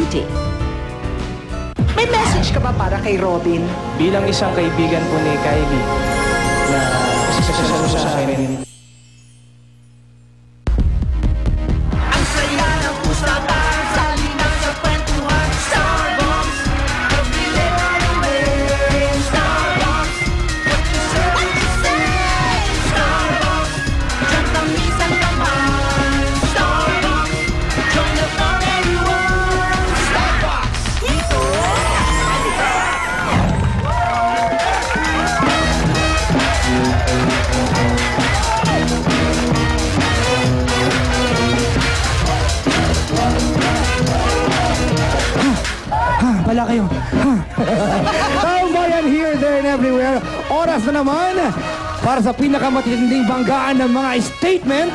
Duty. May message ka ba para kay Robin? Bilang isang kaibigan po ni Kylie na isa sa akin. Ang saya ng usapan sa linang sa kwentuhan. Starbucks, pabili anyway. Starbucks, what you say? Starbucks, dyan tamisan ka man. Starbucks, join the fun everyone. Starbucks, dito. Wala kayo. Bayan here, there, and everywhere. Oras na naman para sa pinakamatinding banggaan ng mga statement.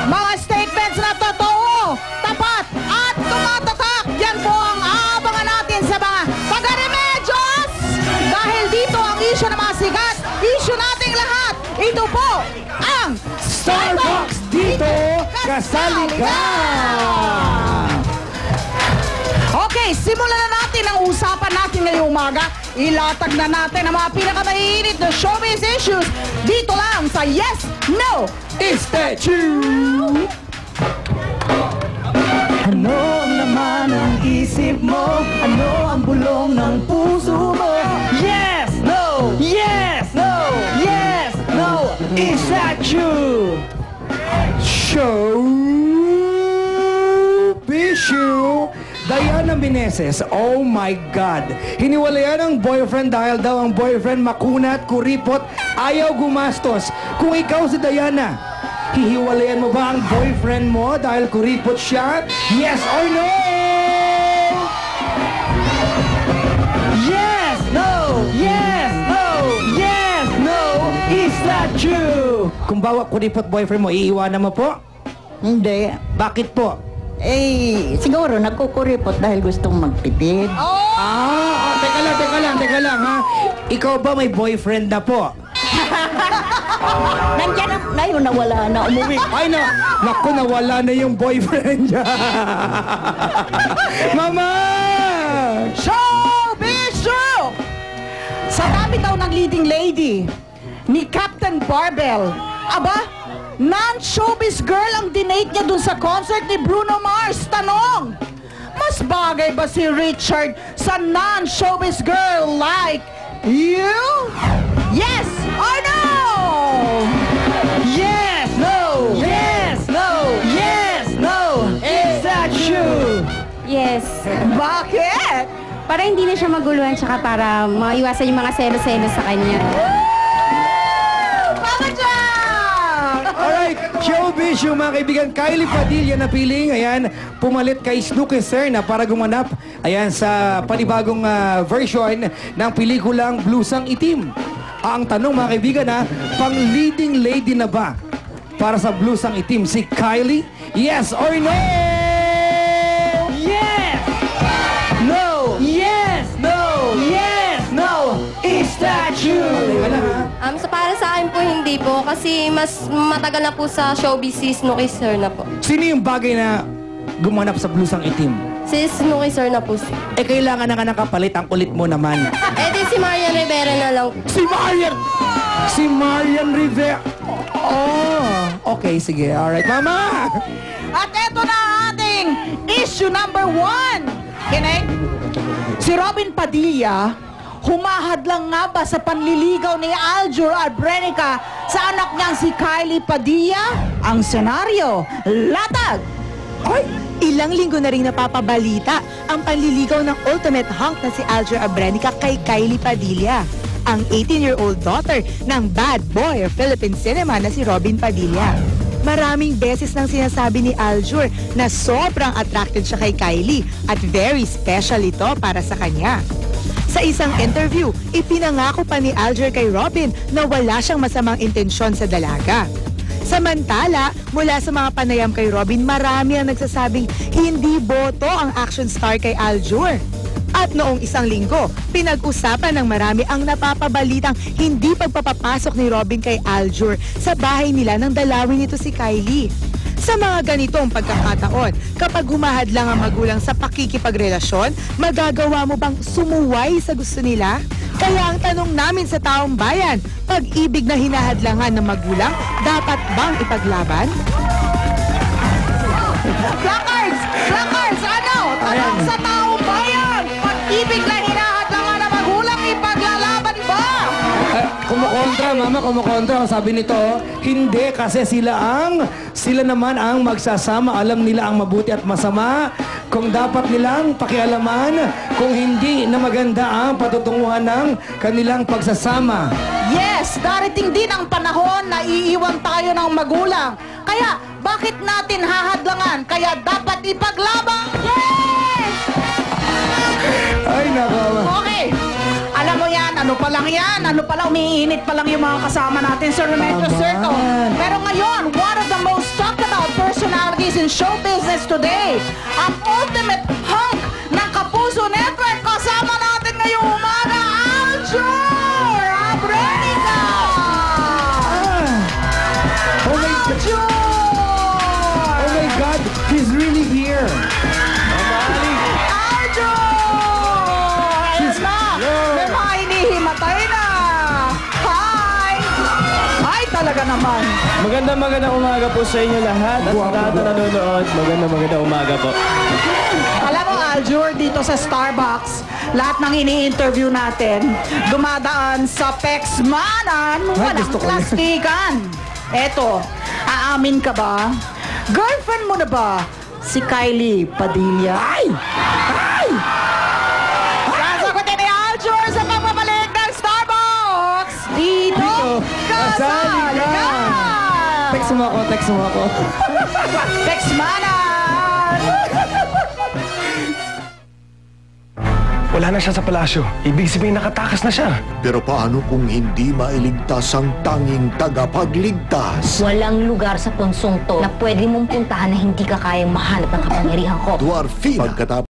Mga statements na totoo, tapat, at tumatatak. Yan po ang aabangan natin sa mga taga-remedios. Dahil dito ang issue ng mga sikat, issue nating lahat. Ito po ang Starbucks dito, kasali ka! Okay, simulan na natin ang usapan natin ngayong umaga. Ilatag na natin ang mga pinakamainit na showbiz issues dito lang sa Yes, No, Is that true? Ano ang laman ng isip mo? Ano ang bulong ng puso mo? Yes! No! Yes! No! Yes! No! Is that true? Showbiz! Diana Meneses, oh my God! Hiniwalayan ang boyfriend dahil daw ang boyfriend makunat, kuripot, ayaw gumastos. Kung ikaw si Diana, hihiwalayan mo ba ang boyfriend mo dahil kuripot siya? Yes or no? Yes! No! Yes! No! Yes! No! Is that true? Kung bawa kuripot boyfriend mo, iiwanan mo po? Hindi. Bakit po? Eh, siguro nagkukuripot dahil gustong magtipid. Teka lang ha. Ikaw ba may boyfriend na po? Nandiyan na, ngayon nawala na, umuwi. Ay na, naku, nawala na yung boyfriend niya. Mama! Showbiz Show! Sa dami daw ng leading lady ni Captain Barbell, aba, non-showbiz girl ang dinate niya dun sa concert ni Bruno Mars. Tanong, mas bagay ba si Richard sa non-showbiz girl like you? Yes or no? Yes! No! Yes! No! Yes! No! Is that true? Yes. Bakit? Para hindi na siya maguluhan tsaka para maiwasan yung mga selos-selos sa kanya. Mama Jack! Alright, showbiz yung mga kaibigan. Kylie Padilla na piling, ayan, pumalit kay Snooki Serna para gumanap, ayan, sa panibagong version ng pelikulang Blusang Itim. Ang tanong mga kaibigan pang leading lady na ba para sa Blusang Itim si Kylie? Yes or no? Yes! No! Yes! No! Yes! No! Is that true? So para sa akin po hindi po kasi mas matagal na po sa showbiz si Snooki Sir na po. Sino yung bagay na gumanap sa Blusang Itim? Si Snooki Sir na po. Eh, kailangan na ka nakapalit. Ang kulit mo naman. Eh di si Marian Rivera na lang. Si Marian! Si Marian Rivera. Oh, okay, sige. Alright, Mama! At eto na ang ating issue number 1. Kinig? Si Robin Padilla, humahadlang nga ba sa panliligaw ni Aljur Albrenica sa anak niyang si Kylie Padilla? Ang senaryo, latag! Ay, ilang linggo na rin napapabalita ang panliligaw ng ultimate hunk na si Aljur Albrenica kay Kylie Padilla, ang 18-year-old daughter ng bad boy of Philippine cinema na si Robin Padilla. Maraming beses nang sinasabi ni Aljur na sobrang attracted siya kay Kylie at very special ito para sa kanya. Sa isang interview, ipinangako pa ni Aljur kay Robin na wala siyang masamang intensyon sa dalaga. Samantala, mula sa mga panayam kay Robin, marami ang nagsasabing hindi boto ang action star kay Aljur. At noong isang linggo, pinag-usapan ng marami ang napapabalitang hindi pagpapapasok ni Robin kay Aljur sa bahay nila nang dalawin nito si Kylie. Sa mga ganitong pagkakataon, kapag humahadlang ang magulang sa pakikipagrelasyon, magagawa mo bang sumuway sa gusto nila? Kaya ang tanong namin sa taong bayan, pag-ibig na hinahadlangan ng magulang, dapat bang ipaglaban? Placards! Placards! Ano? Tanong sa taong bayan! Pag-ibig na hinahadlangan ng magulang, ipaglalaban ba? Kumukontra, mama, kumukontra. Sabi nito, hindi kasi sila naman ang magsasama. Alam nila ang mabuti at masama. Kung dapat nilang pakialaman, kung hindi na maganda ang patutunguhan ng kanilang pagsasama. Yes, darating din ang panahon na iiwan tayo ng magulang. Kaya, bakit natin hahadlangan? Kaya dapat ipaglaban! Yes! Ay, nakawa. Okay. Alam mo yan, ano pa lang yan? Ano pa lang, umiinit pa lang yung mga kasama natin sa Remedios Tama. Circle. Pero ngayon, one of the most talked about personalities in show business today, ang ultimate hunk ng Kapuso Network. Kasama natin ngayong umaga, Aljur Abrenica! Oh my God. Aljur! Oh my God, he's really here. Aljur! Ayan na! May mga hinihimatay na! Hi! Hi talaga naman! Magandang umaga po sa inyo lahat at sa lahat na nanonood. Magandang umaga po. Alam mo, Aljur, dito sa Starbucks, lahat ng ini-interview natin, dumadaan sa Pexmanan, walang gusto ko yan. plastikan. Eto, aamin ka ba? Girlfriend mo na ba si Kylie Padilla? Ay! Ay! Sasagutin ni Aljur sa pagbabalik ng Starbucks! Dito, kasali ka! Text mo ako. Pexmanan! Wala na siya sa palasyo. Ibig sabihin nakatakas na siya. Pero paano kung hindi mailigtas ang tanging tagapagligtas? Walang lugar sa punsong to na pwede mong puntahan na hindi ka kayang mahanap ng kapangyarihan ko. Dwarfina. Pagkatapos